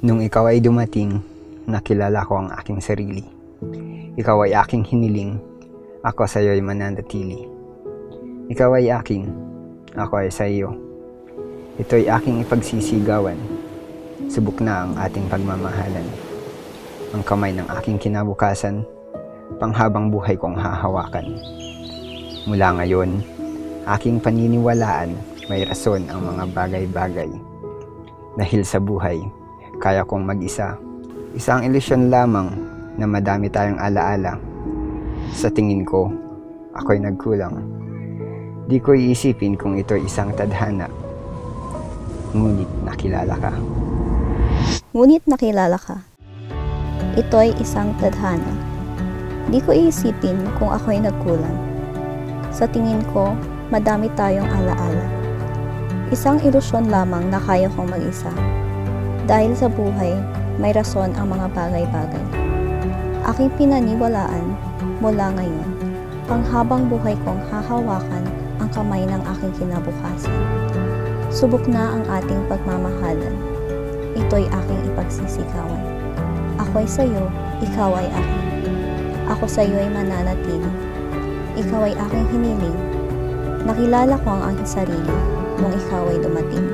Nung ikaw ay dumating, nakilala ko ang aking sarili. Ikaw ay aking hiniling, ako sa iyo ay mananatili. Ikaw ay akin, ako ay sa iyo. Ito'y aking ipagsisigawan, subok na ang ating pagmamahalan. Ang kamay ng aking kinabukasan, panghabang buhay kong hahawakan. Mula ngayon, aking paniniwalaan, may rason ang mga bagay-bagay. Dahil sa buhay, kaya kong mag-isa. Isang ilusyon lamang na madami tayong alaala. Sa tingin ko, ako'y nagkulang. Di ko iisipin kung ito'y isang tadhana. Ngunit nakilala ka. Ngunit nakilala ka. Ito'y isang tadhana. Di ko iisipin kung ako'y nagkulang. Sa tingin ko, madami tayong alaala. Isang ilusyon lamang na kaya kong mag-isa. Dahil sa buhay, may rason ang mga bagay-bagay. Aking pinaniwalaan mula ngayon, panghabang buhay kong hahawakan ang kamay ng aking kinabukasan. Subok na ang ating pagmamahalan. Ito'y aking ipagsisigawan. Ako'y sa'yo, ikaw ay akin. Ako sa'yo ay mananatili. Ikaw ay aking hiniling. Nakilala ko ang aking sarili nung ikaw ay dumating.